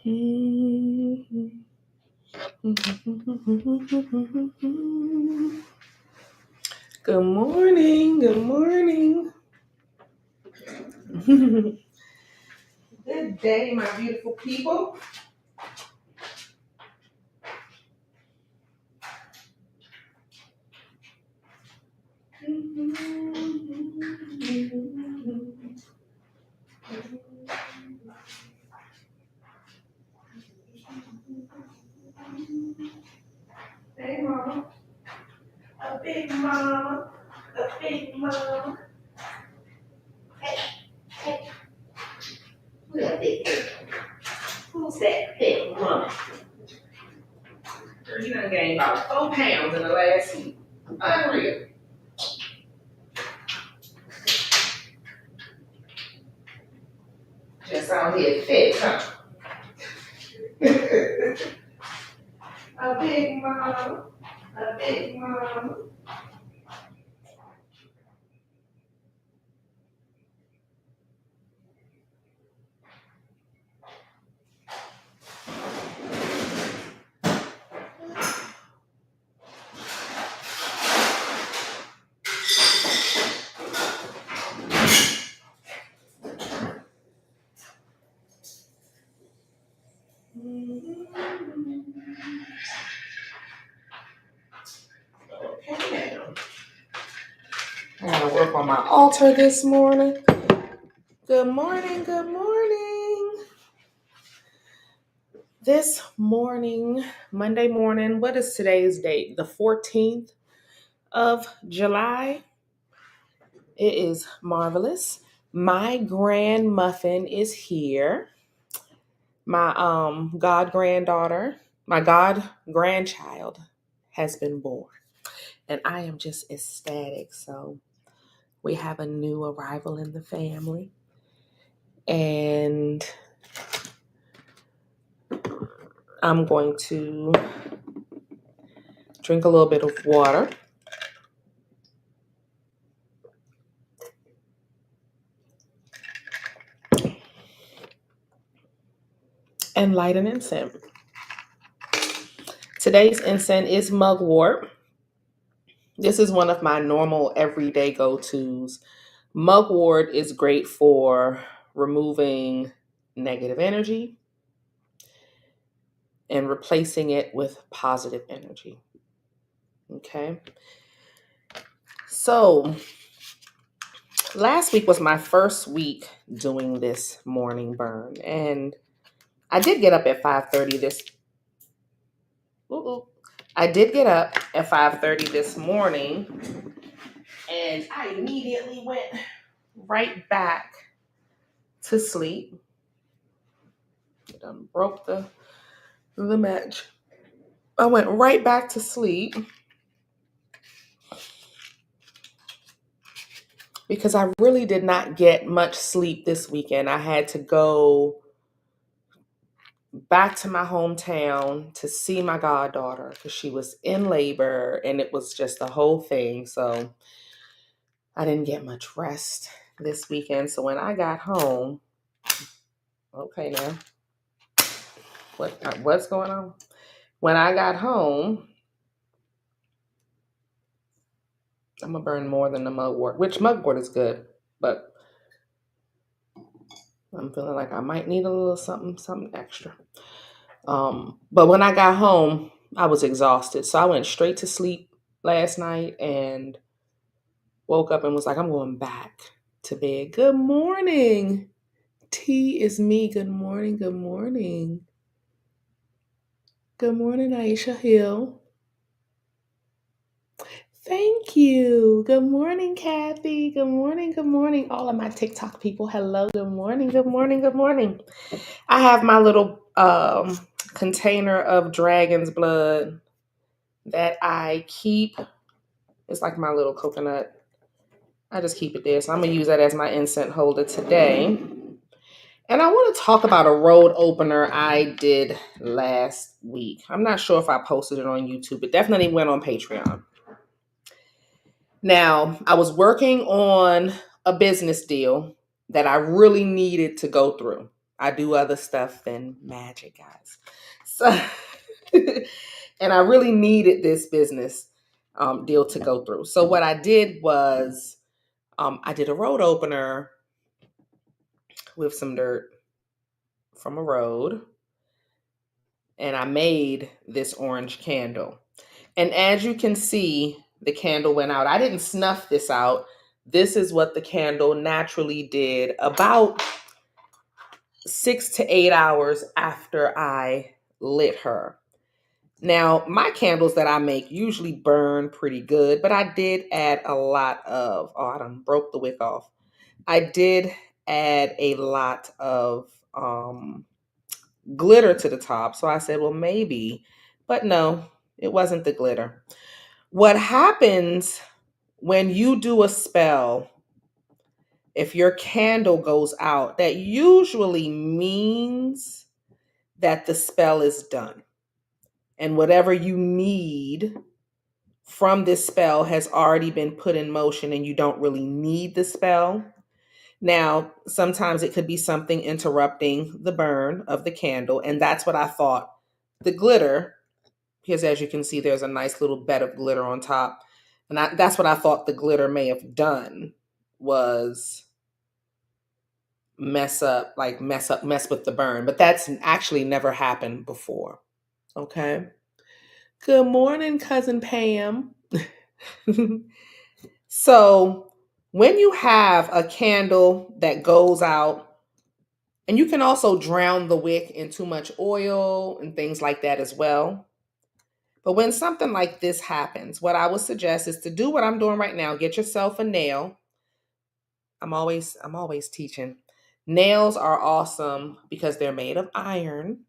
Good morning. Good morning. Good day, my beautiful people. Hey, mama. A big mama. A big mama. Hey, who's that big? Who's that big mama? Girl, you done gained about 4 pounds in the last week. Unreal. Just out here fit, huh? A big mama. A big mama. Okay, now. I gotta work on my altar this morning. Good morning, good morning. This morning, Monday morning, what is today's date? The 14th of July. It is marvelous. My grand muffin is here. My god granddaughter, my god grandchild has been born. And I am just ecstatic. So we have a new arrival in the family. And I'm going to drink a little bit of water. And light an incense. Today's incense is mugwort. This is one of my normal everyday go-tos. Mugwort is great for removing negative energy and replacing it with positive energy. Okay. So last week was my first week doing this morning burn, and I did get up at 5:30 this. I did get up at 5:30 this morning, and I immediately went right back to sleep. Broke the match. I went right back to sleep because I really did not get much sleep this weekend. I had to go back to my hometown to see my goddaughter because she was in labor, and it was just the whole thing. So I didn't get much rest this weekend. So when I got home, okay, now what's going on? When I got home, I'm gonna burn more than the mugwort, which mugwort is good, but I'm feeling like I might need a little something extra. But when I got home, I was exhausted, so I went straight to sleep last night and woke up and was like, I'm going back to bed. Good morning. T is me. Good morning. Good morning. Good morning, Aisha Hill. Thank you. Good morning, Kathy. Good morning. Good morning. All of my TikTok people. Hello. Good morning. Good morning. Good morning. I have my little container of dragon's blood that I keep. It's like my little coconut. I just keep it there. So I'm going to use that as my incense holder today. And I want to talk about a road opener I did last week. I'm not sure if I posted it on YouTube. It definitely went on Patreon. Now, I was working on a business deal that I really needed to go through. I do other stuff than magic, guys. So, and I really needed this business deal to go through. So what I did was I did a road opener with some dirt from a road, and I made this orange candle. And as you can see, the candle went out. I didn't snuff this out. This is what the candle naturally did about 6 to 8 hours after I lit her. Now, my candles that I make usually burn pretty good, but I did add a lot of, I done broke the wick off. I did add a lot of glitter to the top. So I said, well, maybe, but no, it wasn't the glitter. What happens when you do a spell, if your candle goes out, that usually means that the spell is done. And whatever you need from this spell has already been put in motion and you don't really need the spell. Now, sometimes it could be something interrupting the burn of the candle. And that's what I thought. The glitter, because as you can see, there's a nice little bed of glitter on top. And that's what I thought the glitter may have done, was mess with the burn. But that's actually never happened before. Okay. Good morning, Cousin Pam. So when you have a candle that goes out, and you can also drown the wick in too much oil and things like that as well. But when something like this happens, what I would suggest is to do what I'm doing right now. Get yourself a nail. I'm always teaching. Nails are awesome because they're made of iron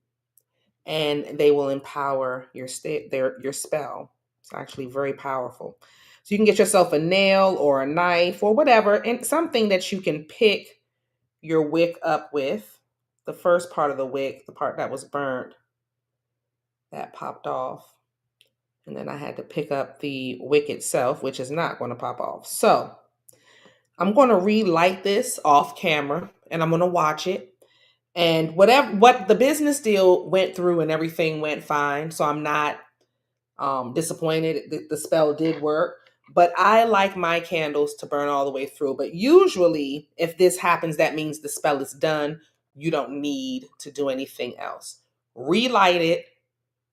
and they will empower your spell. It's actually very powerful. So you can get yourself a nail or a knife or whatever, and something that you can pick your wick up with. The first part of the wick, the part that was burnt, that popped off. And then I had to pick up the wick itself, which is not going to pop off. So I'm going to relight this off camera and I'm going to watch it. And what the business deal went through and everything went fine. So I'm not disappointed. The spell did work. But I like my candles to burn all the way through. But usually, if this happens, that means the spell is done. You don't need to do anything else. Relight it.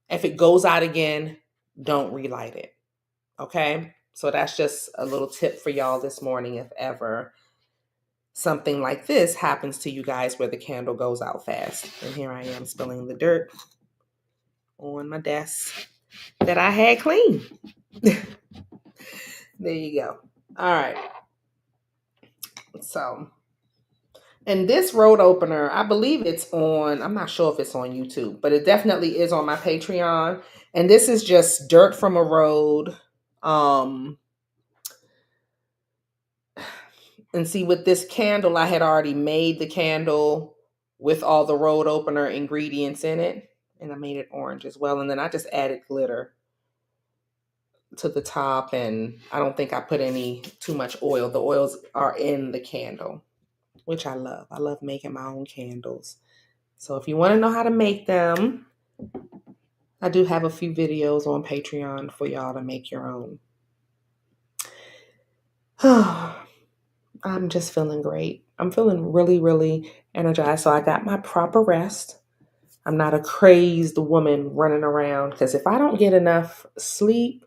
If it goes out again, don't relight it. Okay? So that's just a little tip for y'all this morning, if ever something like this happens to you guys where the candle goes out fast. And here I am spilling the dirt on my desk that I had clean. There you go. All right. So, and this road opener, I believe it's on, I'm not sure if it's on YouTube, but it definitely is on my Patreon. And this is just dirt from a road. And see, with this candle, I had already made the candle with all the road opener ingredients in it. And I made it orange as well. And then I just added glitter to the top, and I don't think I put too much oil. The oils are in the candle, which I love. I love making my own candles. So if you want to know how to make them, I do have a few videos on Patreon for y'all to make your own. I'm just feeling great. I'm feeling really, really energized. So I got my proper rest. I'm not a crazed woman running around, because if I don't get enough sleep,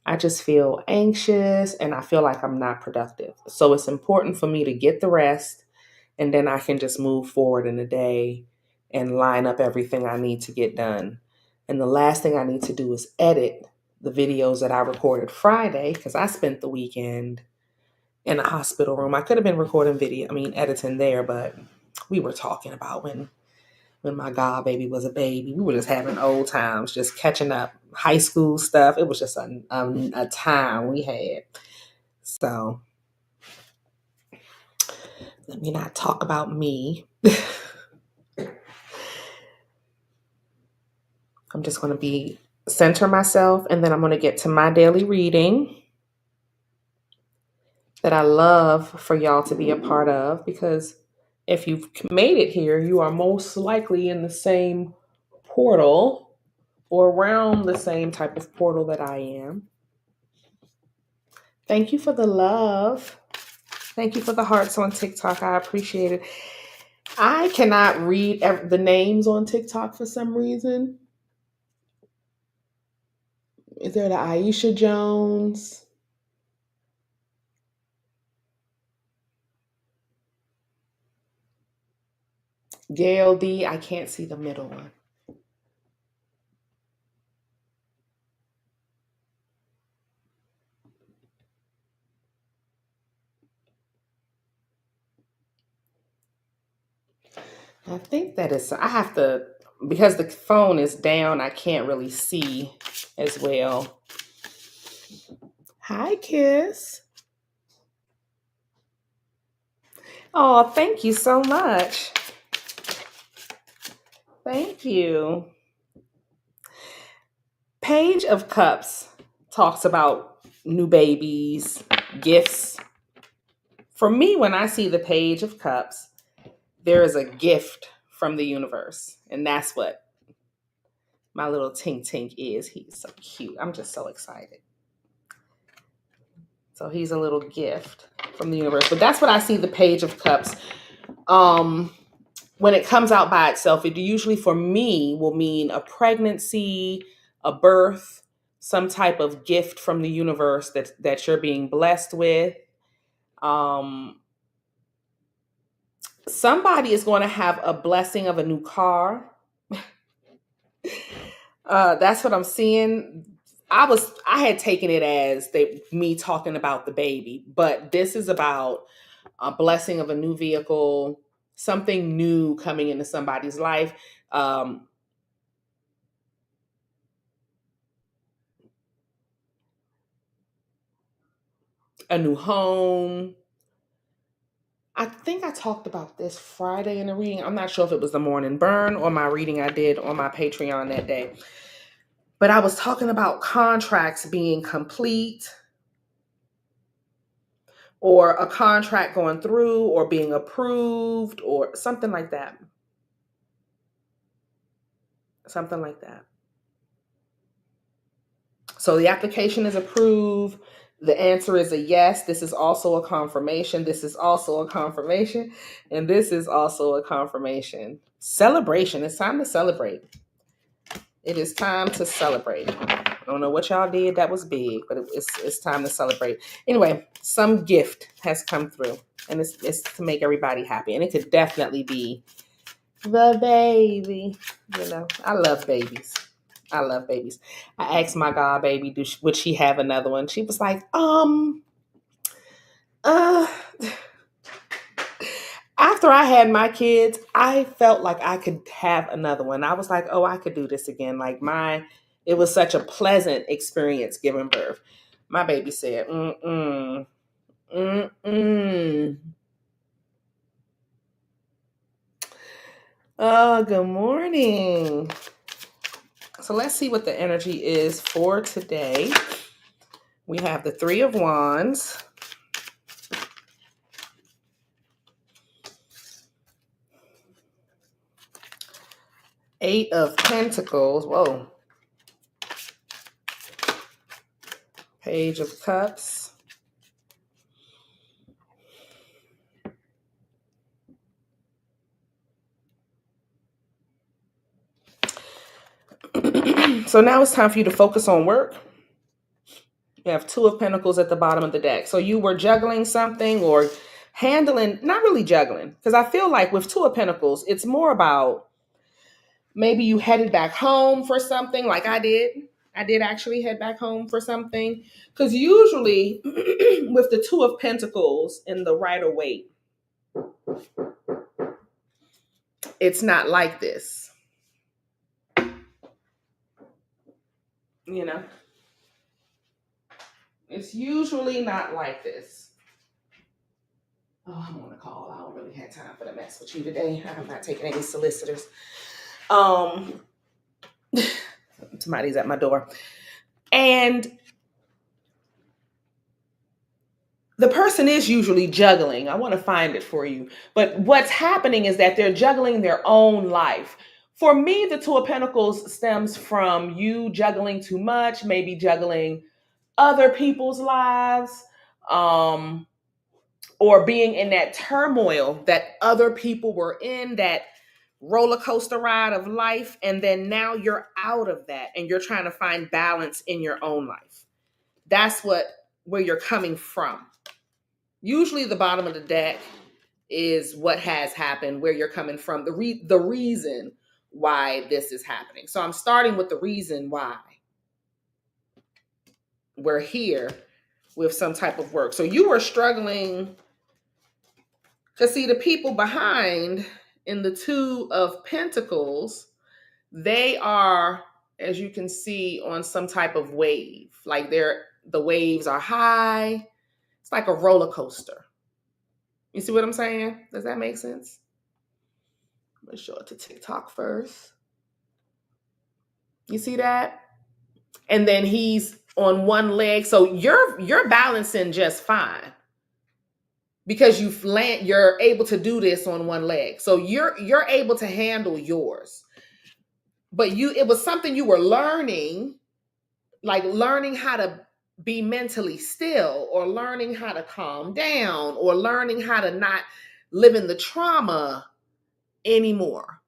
I just feel anxious and I feel like I'm not productive. So it's important for me to get the rest, and then I can just move forward in the day and line up everything I need to get done. And the last thing I need to do is edit the videos that I recorded Friday, because I spent the weekend in a hospital room. I could have been editing there, but we were talking about when my god baby was a baby. We were just having old times, just catching up, high school stuff. It was just a time we had. So let me not talk about me. I'm just going to center myself, and then I'm going to get to my daily reading that I love for y'all to be a part of, because If you've made it here, you are most likely in the same portal or around the same type of portal that I am. Thank you for the love. Thank you for the hearts on TikTok. I appreciate it. I cannot read the names on TikTok for some reason. Is there the Aisha Jones? Gail D. I can't see the middle one. I think that is, I have to, because the phone is down, I can't really see as well. Hi, Kiss. Oh, thank you so much. Thank you. Page of Cups talks about new babies, gifts. For me, when I see the Page of Cups, there is a gift from the universe. And that's what my little Tink Tink is. He's so cute. I'm just so excited. So he's a little gift from the universe. But that's what I see the Page of Cups. When it comes out by itself, it usually for me will mean a pregnancy, a birth, some type of gift from the universe that you're being blessed with. Somebody is going to have a blessing of a new car. That's what I'm seeing. I had taken it as me talking about the baby, but this is about a blessing of a new vehicle, something new coming into somebody's life. A new home. I think I talked about this Friday in the reading. I'm not sure if it was the morning burn or my reading I did on my Patreon that day. But I was talking about contracts being complete, or a contract going through or being approved or something like that. Something like that. So the application is approved. The answer is a yes. This is also a confirmation. This is also a confirmation. And this is also a confirmation. Celebration. It's time to celebrate. It is time to celebrate. I don't know what y'all did that was big, but it's time to celebrate. Anyway, some gift has come through, and it's to make everybody happy. And it could definitely be the baby. You know, I love babies. I love babies. I asked my god baby, would she have another one? She was like, after I had my kids, I felt like I could have another one. I was like, oh, I could do this again. Like it was such a pleasant experience giving birth. My baby said, mm-mm, mm-mm. Oh, good morning. So let's see what the energy is for today. We have the Three of Wands. Eight of Pentacles. Whoa. Page of Cups. So now it's time for you to focus on work. You have Two of Pentacles at the bottom of the deck. So you were juggling something or handling, not really juggling, because I feel like with Two of Pentacles, it's more about maybe you headed back home for something like I did. I did actually head back home for something. Because usually with the Two of Pentacles in the Rider-Waite, it's not like this. You know? It's usually not like this. Oh, I'm on a call. I don't really have time for the mess with you today. I'm not taking any solicitors. Somebody's at my door. And the person is usually juggling. I want to find it for you. But what's happening is that they're juggling their own life. For me, the Two of Pentacles stems from you juggling too much, maybe juggling other people's lives, um, or being in that turmoil that other people were in, that roller coaster ride of life. And then now you're out of that and you're trying to find balance in your own life. That's where you're coming from. Usually the bottom of the deck is what has happened, where you're coming from, the reason why this is happening. So I'm starting with the reason why we're here with some type of work. So you were struggling to see the people behind in the Two of Pentacles. They are, as you can see, on some type of wave. Like the waves are high. It's like a roller coaster. You see what I'm saying? Does that make sense? I'm gonna show it to TikTok first. You see that? And then he's on one leg. So you're balancing just fine because you're able to do this on one leg. So you're able to handle yours. But it was something you were learning, like learning how to be mentally still, or learning how to calm down, or learning how to not live in the trauma anymore.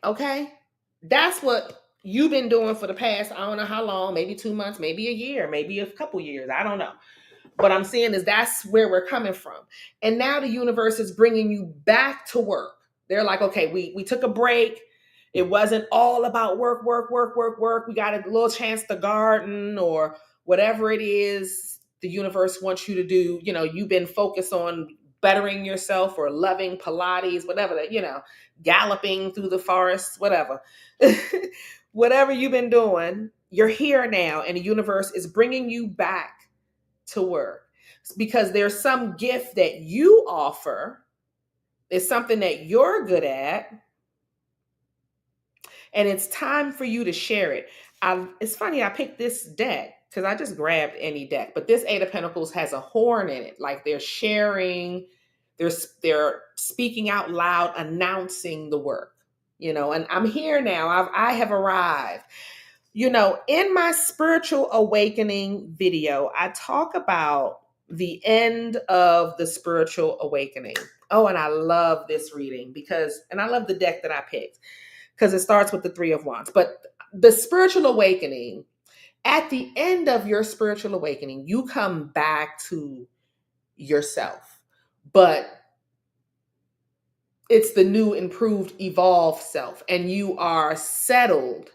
Okay? That's what you've been doing for the past, I don't know how long, maybe 2 months, maybe a year, maybe a couple years. I don't know. What I'm saying is that's where we're coming from. And now the universe is bringing you back to work. They're like, okay, we took a break. It wasn't all about work, work, work, work, work. We got a little chance to garden or whatever it is the universe wants you to do. You know, you've been focused on bettering yourself or loving Pilates, whatever that, galloping through the forest, whatever. Whatever you've been doing, you're here now, and the universe is bringing you back to work because there's some gift that you offer. It's something that you're good at, and it's time for you to share it. It's funny, I picked this deck because I just grabbed any deck, but this Eight of Pentacles has a horn in it. Like they're sharing, they're speaking out loud, announcing the work, and I'm here now. I have arrived. In my spiritual awakening video, I talk about the end of the spiritual awakening. Oh, and I love this reading and I love the deck that I picked because it starts with the Three of Wands. But the spiritual awakening, at the end of your spiritual awakening, you come back to yourself. But it's the new, improved, evolved self, and you are settled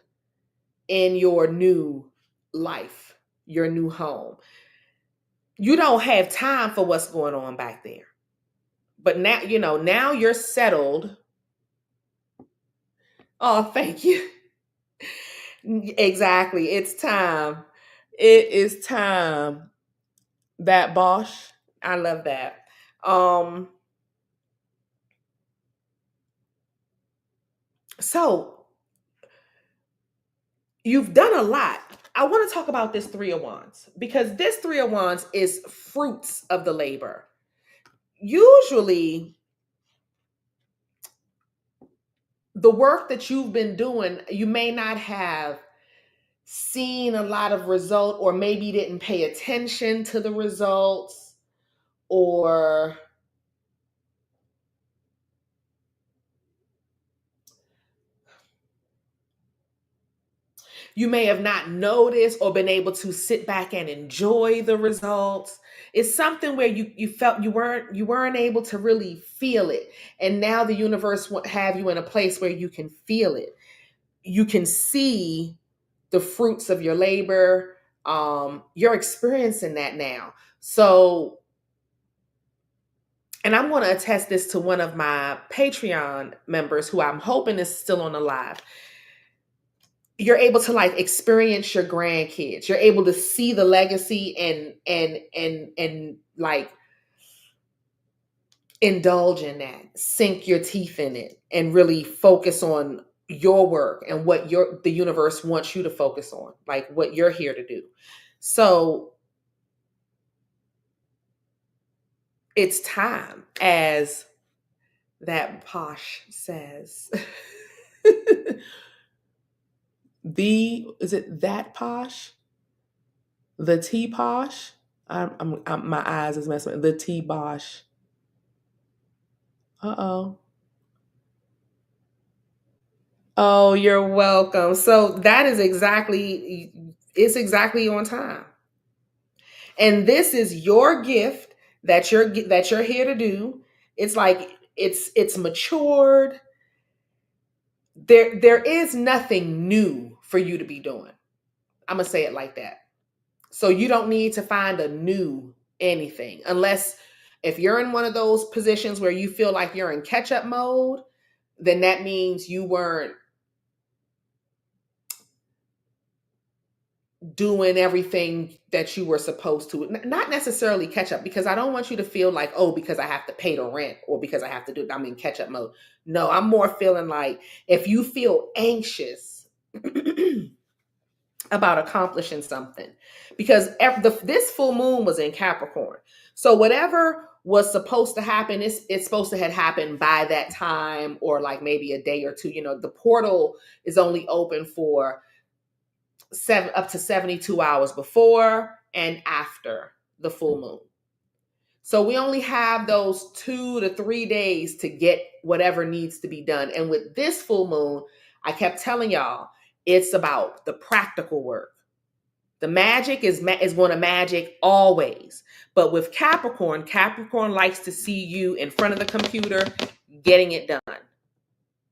in your new life, your new home. You don't have time for what's going on back there. But now, now you're settled. Oh, thank you. Exactly. It's time. It is time. That Bosch. I love that. So you've done a lot. I want to talk about this Three of Wands because this Three of Wands is fruits of the labor. Usually, the work that you've been doing, you may not have seen a lot of result, or maybe didn't pay attention to the results, or you may have not noticed or been able to sit back and enjoy the results. It's something where you felt you weren't able to really feel it, and now the universe will have you in a place where you can feel it. You can see the fruits of your labor. You're experiencing that now. So, and I'm going to attest this to one of my Patreon members who I'm hoping is still on the live. You're able to experience your grandkids. You're able to see the legacy and like indulge in that, sink your teeth in it, and really focus on your work and what the universe wants you to focus on, like what you're here to do. So It's time, as that posh says. Is it that posh? The T posh? My eyes is messing with the T bosh. Uh-oh. Oh, you're welcome. So that is it's exactly on time. And this is your gift that you're here to do. It's like it's matured. There is nothing new for you to be doing. I'm gonna say it like that. So you don't need to find a new anything unless if you're in one of those positions where you feel like you're in catch-up mode, then that means you weren't doing everything that you were supposed to. Not necessarily catch up, because I don't want you to feel like, oh, because I have to pay the rent or because I have to I'm in catch up mode. No, I'm more feeling like if you feel anxious about accomplishing something, because this full moon was in Capricorn. So whatever was supposed to happen, it's supposed to have happened by that time, or like maybe a day or two. The portal is only open for up to 72 hours before and after the full moon. So we only have those 2 to 3 days to get whatever needs to be done. And with this full moon, I kept telling y'all, it's about the practical work. The magic is going to magic always. But with Capricorn likes to see you in front of the computer getting it done.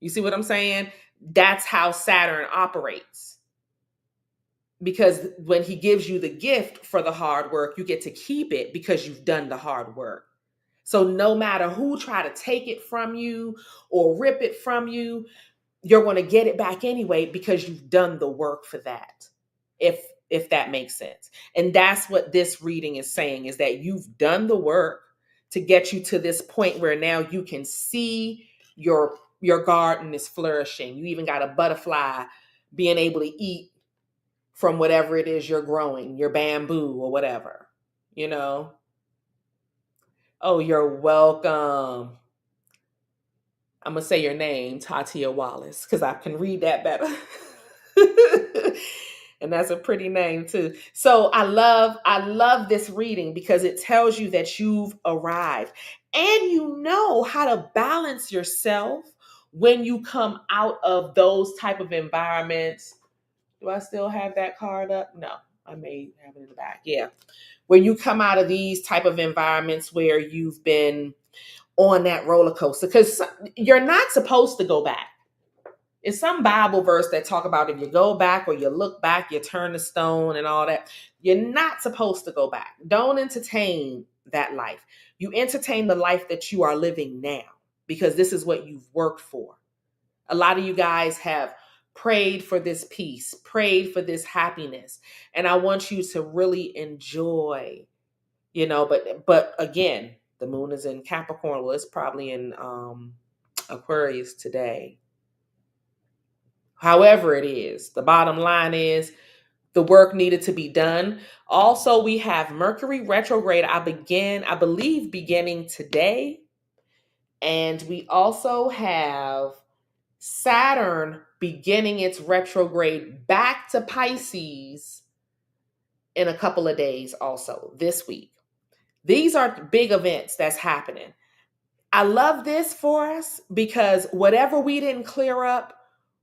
You see what I'm saying? That's how Saturn operates. Because when he gives you the gift for the hard work, you get to keep it because you've done the hard work. So no matter who try to take it from you or rip it from you, you're going to get it back anyway because you've done the work for that. If that makes sense. And that's what this reading is saying, is that you've done the work to get you to this point where now you can see your garden is flourishing. You even got a butterfly being able to eat from whatever it is you're growing, your bamboo or whatever, Oh, you're welcome. I'm going to say your name, Tatia Wallace, because I can read that better. And that's a pretty name too. So I love this reading because it tells you that you've arrived and you know how to balance yourself when you come out of those type of environments. Do I still have that card up? No, I may have it in the back. Yeah. When you come out of these type of environments where you've been on that roller coaster, because you're not supposed to go back. It's some Bible verse that talk about if you go back or you look back, you turn to stone and all that. You're not supposed to go back. Don't entertain that life. You entertain the life that you are living now, because this is what you've worked for. A lot of you guys have prayed for this peace, prayed for this happiness. And I want you to really enjoy, but again, the moon is in Capricorn. Well, it's probably in Aquarius today. However it is, the bottom line is the work needed to be done. Also, we have Mercury retrograde, I believe beginning today. And we also have Saturn beginning its retrograde back to Pisces in a couple of days also this week. These are big events that's happening. I love this for us because whatever we didn't clear up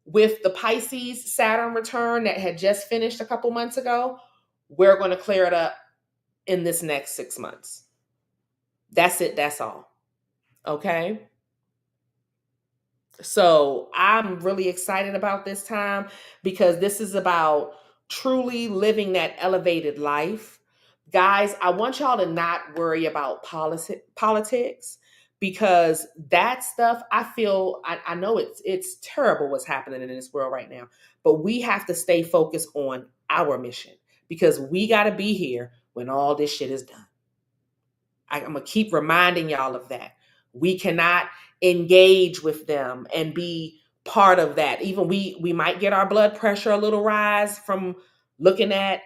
with the Pisces Saturn return that had just finished a couple months ago, we're going to clear it up in this next 6 months. That's it. That's all. Okay. So I'm really excited about this time because this is about truly living that elevated life. Guys, I want y'all to not worry about politics, because that stuff, I know it's terrible what's happening in this world right now, but we have to stay focused on our mission because we got to be here when all this shit is done. I'm going to keep reminding y'all of that. We cannot engage with them and be part of that. Even we might get our blood pressure a little rise from looking at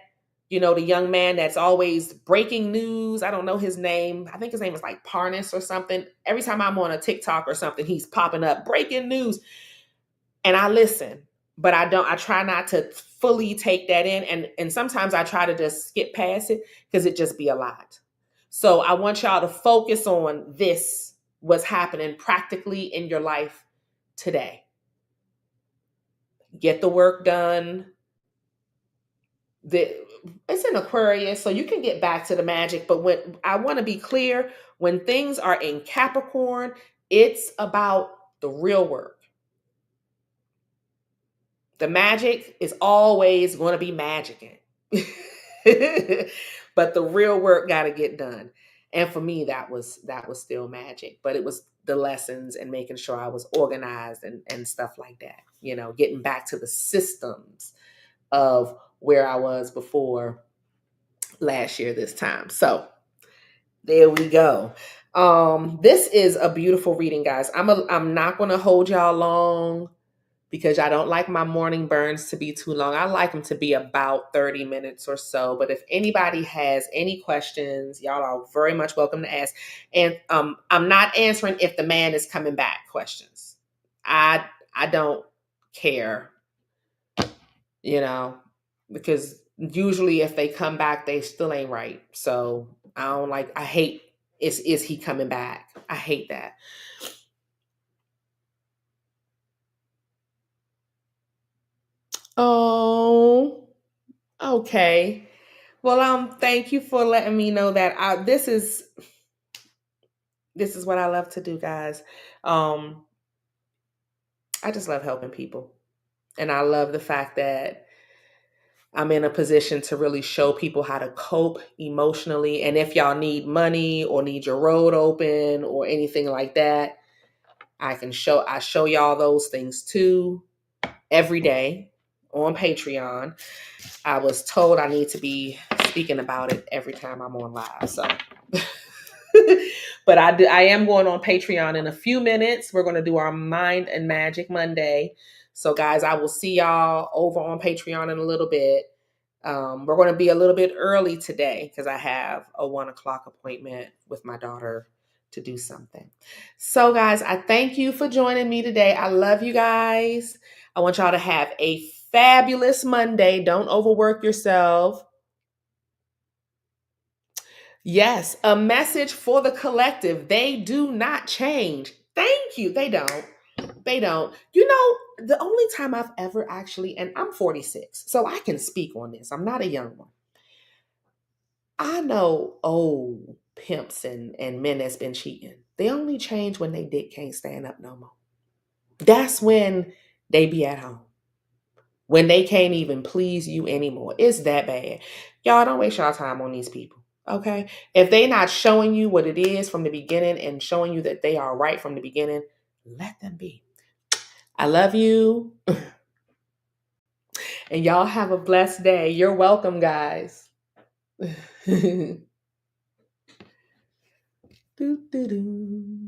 the young man that's always breaking news. I don't know his name. I think his name is like Parnas or something. Every time I'm on a TikTok or something, he's popping up, breaking news. And I listen, but I try not to fully take that in. And sometimes I try to just skip past it because it just be a lot. So I want y'all to focus on this, what's happening practically in your life today. Get the work done. It's in Aquarius, so you can get back to the magic. But when I want to be clear, when things are in Capricorn, it's about the real work. The magic is always going to be magicking. But the real work got to get done. And for me, that was still magic. But it was the lessons and making sure I was organized and stuff like that. Getting back to the systems of where I was before last year this time. So there we go. This is a beautiful reading, guys. I'm not going to hold y'all long because I don't like my morning burns to be too long. I like them to be about 30 minutes or so. But if anybody has any questions, y'all are very much welcome to ask. And I'm not answering if the man is coming back questions. I don't care, because usually if they come back, they still ain't right. So I hate, is he coming back? I hate that. Oh, okay. Well, thank you for letting me know that. This is what I love to do, guys. I just love helping people. And I love the fact that I'm in a position to really show people how to cope emotionally. And if y'all need money or need your road open or anything like that, I show y'all those things too every day on Patreon. I was told I need to be speaking about it every time I'm on live. So, but I am going on Patreon in a few minutes. We're going to do our Mind and Magic Monday. So guys, I will see y'all over on Patreon in a little bit. We're going to be a little bit early today because I have a 1:00 appointment with my daughter to do something. So guys, I thank you for joining me today. I love you guys. I want y'all to have a fabulous Monday. Don't overwork yourself. Yes, a message for the collective. They do not change. Thank you. They don't. They don't. The only time I've ever actually, and I'm 46, so I can speak on this. I'm not a young one. I know old pimps and men that's been cheating. They only change when they dick can't stand up no more. That's when they be at home. When they can't even please you anymore. It's that bad. Y'all don't waste y'all time on these people. Okay? If they not showing you what it is from the beginning and showing you that they are right from the beginning, let them be. I love you. And y'all have a blessed day. You're welcome, guys. Doo, doo, doo.